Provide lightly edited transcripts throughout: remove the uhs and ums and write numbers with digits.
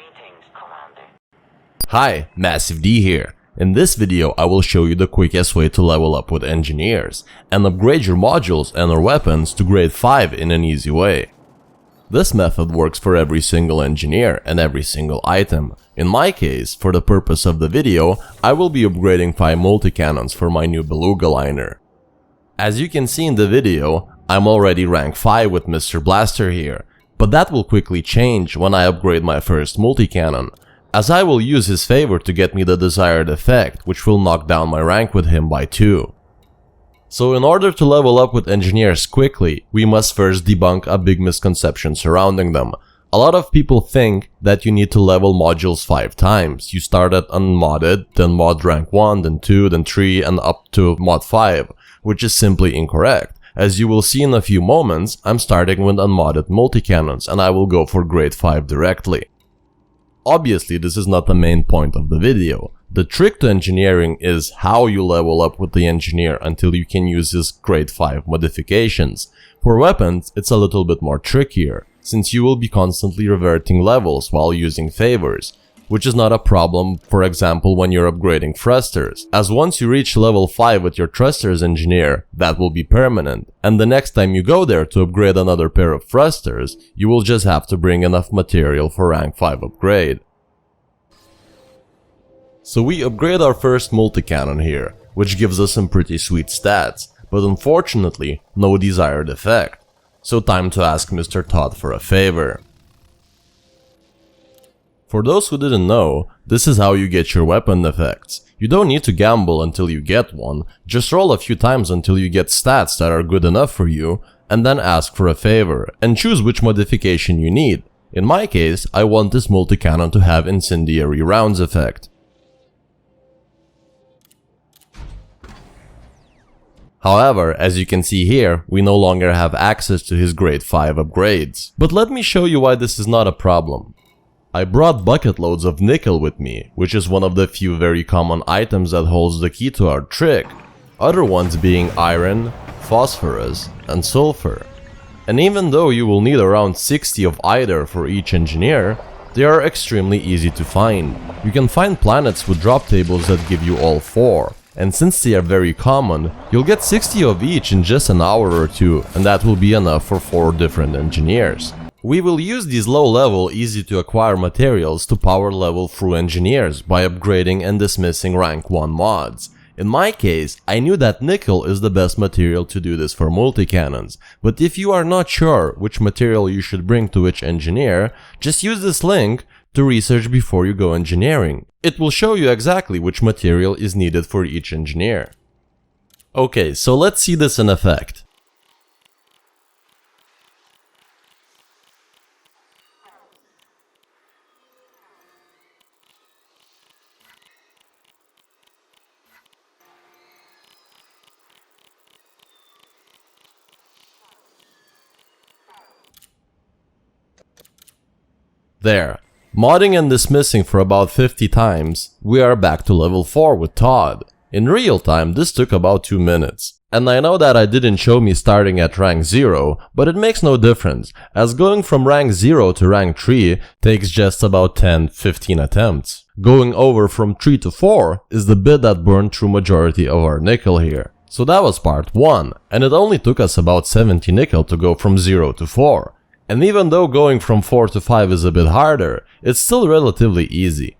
Greetings, Commander. Hi, Massive D here. In this video I will show you the quickest way to level up with engineers and upgrade your modules and or weapons to grade 5 in an easy way. This method works for every single engineer and every single item. In my case, for the purpose of the video, I will be upgrading 5 multi-cannons for my new Beluga liner. As you can see in the video, I'm already rank 5 with Mr. Blaster here, but that will quickly change when I upgrade my first multi-cannon, as I will use his favor to get me the desired effect, which will knock down my rank with him by 2. So in order to level up with engineers quickly, we must first debunk a big misconception surrounding them. A lot of people think that you need to level modules 5 times. You start at unmodded, then mod rank 1, then 2, then 3, and up to mod 5, which is simply incorrect. As you will see in a few moments, I'm starting with unmodded multi-cannons and I will go for grade 5 directly. Obviously, this is not the main point of the video. The trick to engineering is how you level up with the engineer until you can use his grade 5 modifications. For weapons, it's a little bit more trickier, since you will be constantly reverting levels while using favors, which is not a problem, for example, when you're upgrading thrusters, as once you reach level 5 with your thrusters engineer, that will be permanent, and the next time you go there to upgrade another pair of thrusters, you will just have to bring enough material for rank 5 upgrade. So we upgrade our first multi-cannon here, which gives us some pretty sweet stats, but unfortunately, no desired effect. So time to ask Mr. Todd for a favor. For those who didn't know, this is how you get your weapon effects. You don't need to gamble until you get one, just roll a few times until you get stats that are good enough for you, and then ask for a favor, and choose which modification you need. In my case, I want this multi-cannon to have incendiary rounds effect. However, as you can see here, we no longer have access to his grade 5 upgrades. But let me show you why this is not a problem. I brought bucket loads of nickel with me, which is one of the few very common items that holds the key to our trick, other ones being iron, phosphorus, and sulfur. And even though you will need around 60 of either for each engineer, they are extremely easy to find. You can find planets with drop tables that give you all 4. And since they are very common, you'll get 60 of each in just an hour or 2, and that will be enough for 4 different engineers. We will use these low-level, easy-to-acquire materials to power level through engineers by upgrading and dismissing rank 1 mods. In my case, I knew that nickel is the best material to do this for multi-cannons, but if you are not sure which material you should bring to which engineer, just use this link to research before you go engineering. It will show you exactly which material is needed for each engineer. Okay, so let's see this in effect. There. Modding and dismissing for about 50 times, we are back to level 4 with Todd. In real time, this took about 2 minutes. And I know that I didn't show me starting at rank 0, but it makes no difference, as going from rank 0 to rank 3 takes just about 10-15 attempts. Going over from 3 to 4 is the bit that burned through majority of our nickel here. So that was part 1, and it only took us about 70 nickel to go from 0 to 4. And even though going from 4 to 5 is a bit harder, it's still relatively easy.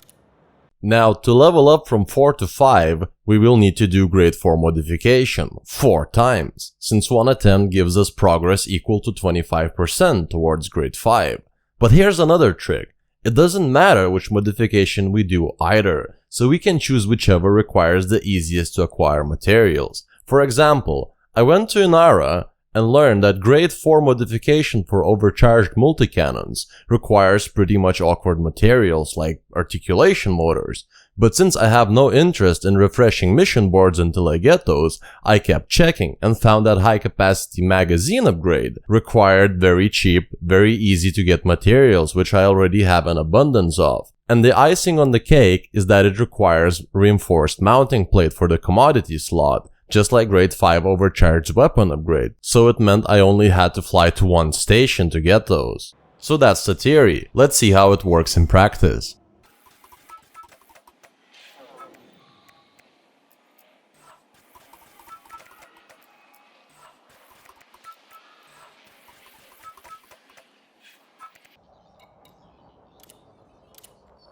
Now, to level up from 4 to 5, we will need to do grade 4 modification 4 times, since one attempt gives us progress equal to 25% towards grade 5. But here's another trick. It doesn't matter which modification we do either, so we can choose whichever requires the easiest to acquire materials. For example, I went to Inara and learned that grade 4 modification for overcharged multi-cannons requires pretty much awkward materials like articulation motors, but since I have no interest in refreshing mission boards until I get those, I kept checking and found that high capacity magazine upgrade required very cheap, very easy to get materials which I already have an abundance of. And the icing on the cake is that it requires reinforced mounting plate for the commodity slot, just like grade 5 overcharged weapon upgrade, so it meant I only had to fly to one station to get those. So that's the theory. Let's see how it works in practice.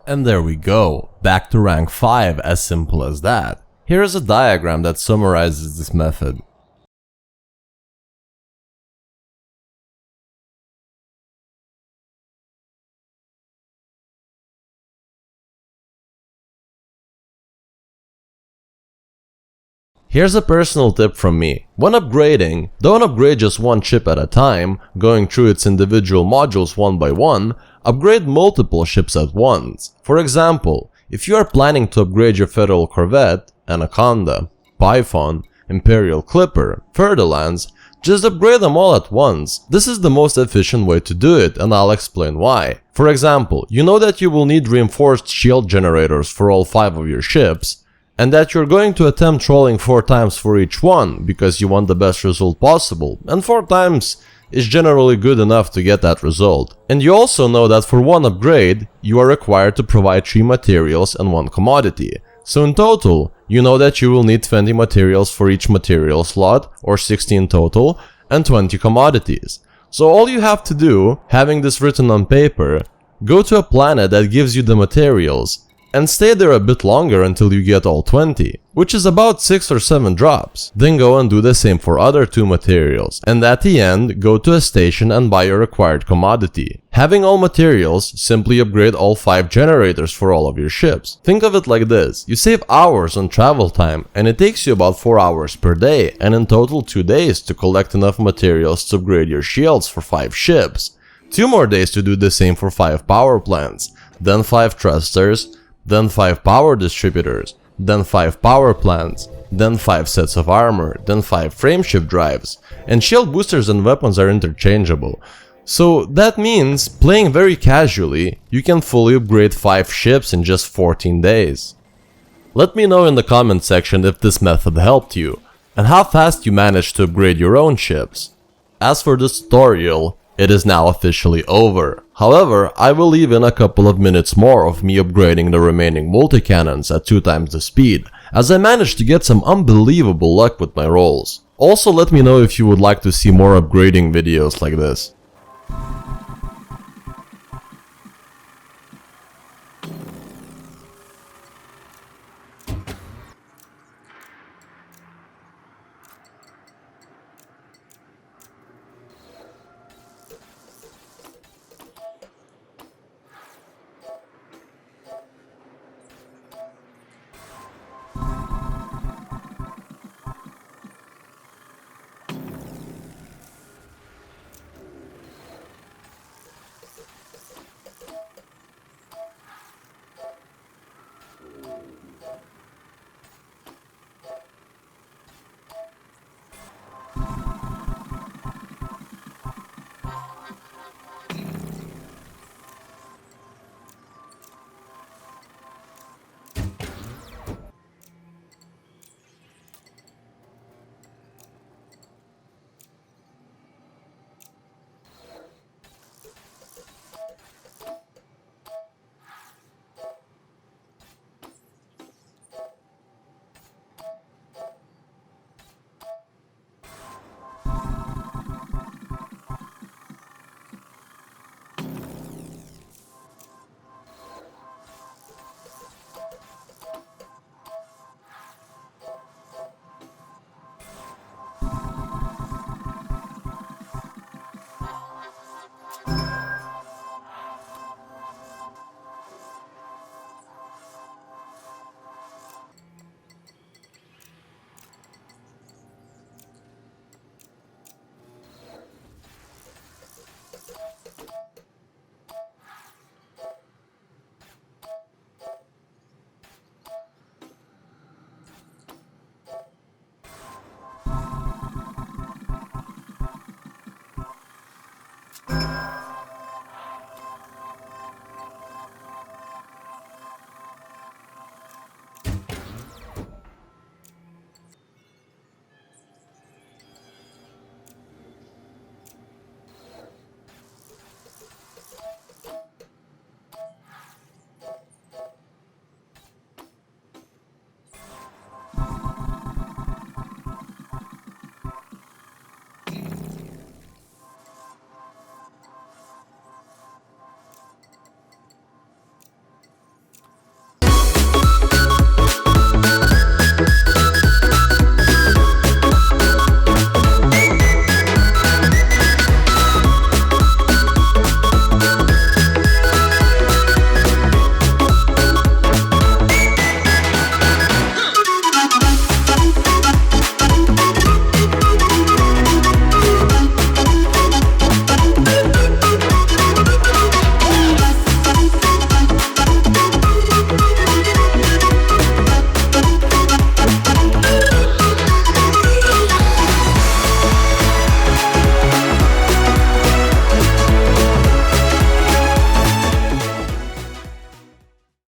And there we go, back to rank 5, as simple as that. Here is a diagram that summarizes this method. Here's a personal tip from me. When upgrading, don't upgrade just one ship at a time, going through its individual modules one by one, upgrade multiple ships at once. For example, if you are planning to upgrade your Federal Corvette, Anaconda, Python, Imperial Clipper, Fer-de-Lance, just upgrade them all at once. This is the most efficient way to do it, and I'll explain why. For example, you know that you will need reinforced shield generators for all 5 of your ships, and that you're going to attempt trolling 4 times for each one because you want the best result possible, and 4 times is generally good enough to get that result. And you also know that for one upgrade, you are required to provide 3 materials and 1 commodity. So in total, you know that you will need 20 materials for each material slot, or 16 total, and 20 commodities. So all you have to do, having this written on paper, go to a planet that gives you the materials, and stay there a bit longer until you get all 20, which is about 6 or 7 drops. Then go and do the same for other 2 materials, and at the end, go to a station and buy your required commodity. Having all materials, simply upgrade all 5 generators for all of your ships. Think of it like this, you save hours on travel time, and it takes you about 4 hours per day, and in total 2 days to collect enough materials to upgrade your shields for 5 ships. 2 more days to do the same for 5 power plants, then 5 thrusters, then 5 power distributors, then 5 power plants, then 5 sets of armor, then 5 frameshift drives, and shield boosters and weapons are interchangeable. So that means, playing very casually, you can fully upgrade 5 ships in just 14 days. Let me know in the comment section if this method helped you, and how fast you managed to upgrade your own ships. As for this tutorial, it is now officially over. However, I will leave in a couple of minutes more of me upgrading the remaining multi-cannons at 2 times the speed, as I managed to get some unbelievable luck with my rolls. Also, let me know if you would like to see more upgrading videos like this.